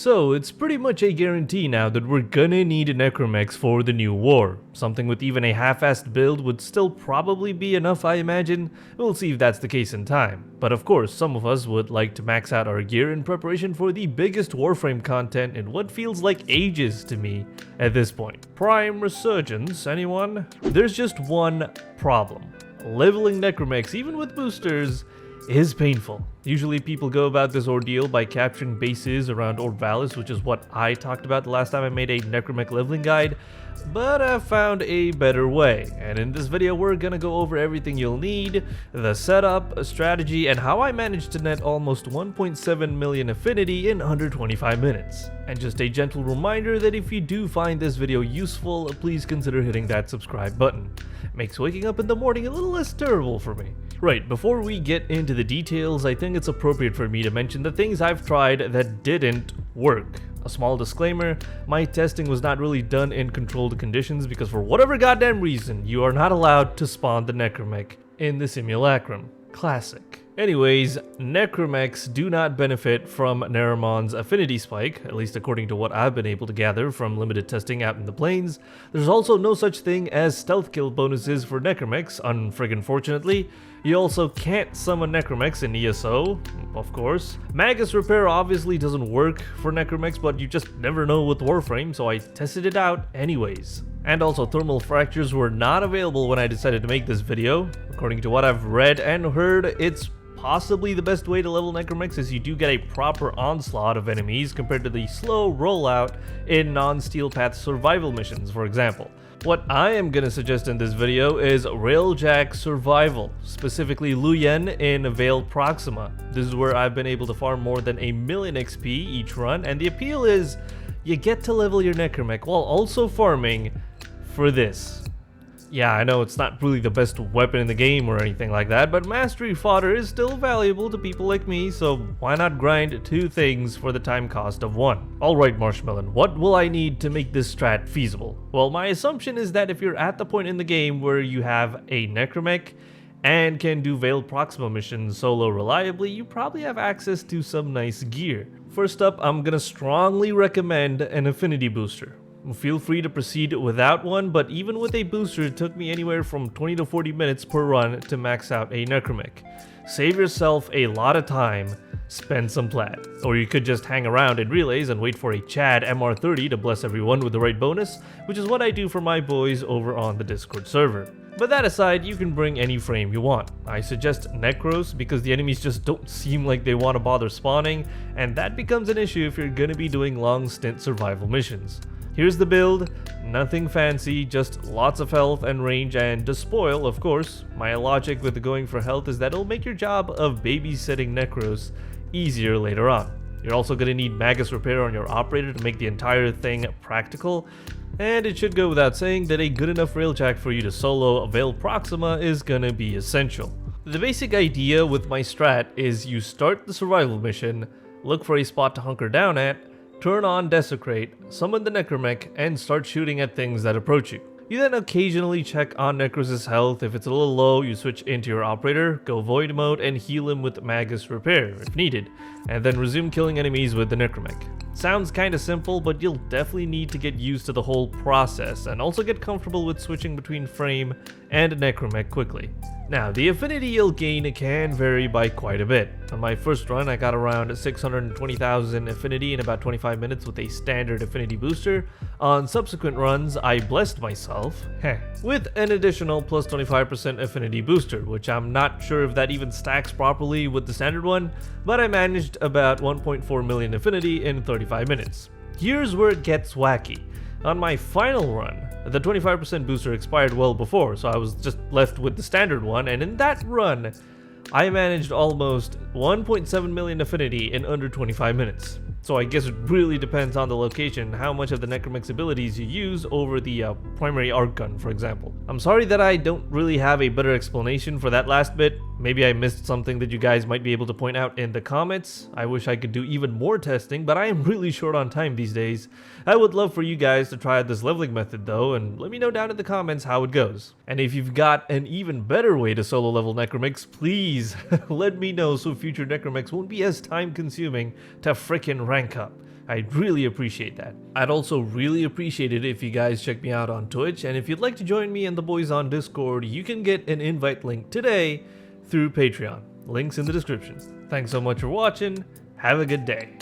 So it's pretty much a guarantee now that we're gonna need Necramechs for the new war. Something with even a half-assed build would still probably be enough, I imagine. We'll see if that's the case in time. But of course, some of us would like to max out our gear in preparation for the biggest Warframe content in what feels like ages to me at this point. Prime Resurgence, anyone? There's just one problem. Leveling Necramechs, even with boosters, is painful. Usually people go about this ordeal by capturing bases around Orvalis, which is what I talked about the last time I made a Necramech leveling guide, but I found a better way. And in this video we're gonna go over everything you'll need, the setup, a strategy, and how I managed to net almost 1.7 million affinity in under 25 minutes. And just a gentle reminder that if you do find this video useful, please consider hitting that subscribe button. It makes waking up in the morning a little less terrible for me. Right, before we get into the details, I think it's appropriate for me to mention the things I've tried that didn't work. A small disclaimer, my testing was not really done in controlled conditions because for whatever goddamn reason, you are not allowed to spawn the Necramech in the simulacrum. Classic. Anyways, Necramechs do not benefit from Neramon's affinity spike, at least according to what I've been able to gather from limited testing out in the plains. There's also no such thing as stealth kill bonuses for Necramechs, unfriggin' fortunately. You also can't summon Necramechs in ESO, of course. Magus Repair obviously doesn't work for Necramechs, but you just never know with Warframe, so I tested it out anyways. And also, thermal fractures were not available when I decided to make this video. According to what I've read and heard, it's possibly the best way to level Necramechs is you do get a proper onslaught of enemies compared to the slow rollout in non-Steel Path survival missions, for example. What I am going to suggest in this video is Railjack Survival, specifically Luyen in Vale Proxima. This is where I've been able to farm more than 1,000,000 XP each run, and the appeal is you get to level your Necramech while also farming for this. Yeah, I know it's not really the best weapon in the game or anything like that, but mastery fodder is still valuable to people like me, so why not grind two things for the time cost of one? Alright Marshmallow, what will I need to make this strat feasible? Well, my assumption is that if you're at the point in the game where you have a Necramech and can do Vale Proxima missions solo reliably, you probably have access to some nice gear. First up, I'm gonna strongly recommend an affinity booster. Feel free to proceed without one, but even with a booster, it took me anywhere from 20 to 40 minutes per run to max out a Necramech. Save yourself a lot of time, spend some plat. Or you could just hang around in relays and wait for a Chad MR30 to bless everyone with the right bonus, which is what I do for my boys over on the Discord server. But that aside, you can bring any frame you want. I suggest Necros because the enemies just don't seem like they want to bother spawning, and that becomes an issue if you're gonna be doing long stint survival missions. Here's the build, nothing fancy, just lots of health and range and despoil, of course. My logic with going for health is that it'll make your job of babysitting Necros easier later on. You're also going to need Magus Repair on your operator to make the entire thing practical, and it should go without saying that a good enough Railjack for you to solo Vale Proxima is going to be essential. The basic idea with my strat is you start the survival mission, look for a spot to hunker down at, turn on Desecrate, summon the Necramech, and start shooting at things that approach you. You then occasionally check on Necros' health. If it's a little low, you switch into your operator, go void mode, and heal him with Magus Repair if needed, and then resume killing enemies with the Necramech. Sounds kinda simple, but you'll definitely need to get used to the whole process, and also get comfortable with switching between Frame and Necramech quickly. Now, the affinity you'll gain can vary by quite a bit. On my first run, I got around 620,000 affinity in about 25 minutes with a standard affinity booster. On subsequent runs, I blessed myself with an additional plus 25% affinity booster, which I'm not sure if that even stacks properly with the standard one, but I managed about 1.4 million affinity in 35 minutes. Here's where it gets wacky. On my final run, the 25% booster expired well before, so I was just left with the standard one, and in that run, I managed almost 1.7 million affinity in under 25 minutes. So I guess it really depends on the location, how much of the Necramech's abilities you use over the primary arc gun, for example. I'm sorry that I don't really have a better explanation for that last bit. Maybe I missed something that you guys might be able to point out in the comments. I wish I could do even more testing, but I am really short on time these days. I would love for you guys to try this leveling method though, and let me know down in the comments how it goes. And if you've got an even better way to solo level Necramechs, please let me know so future Necramechs won't be as time consuming to frickin' rank up. I'd really appreciate that. I'd also really appreciate it if you guys check me out on Twitch, and if you'd like to join me and the boys on Discord, you can get an invite link today through Patreon. Links in the description. Thanks so much for watching. Have a good day.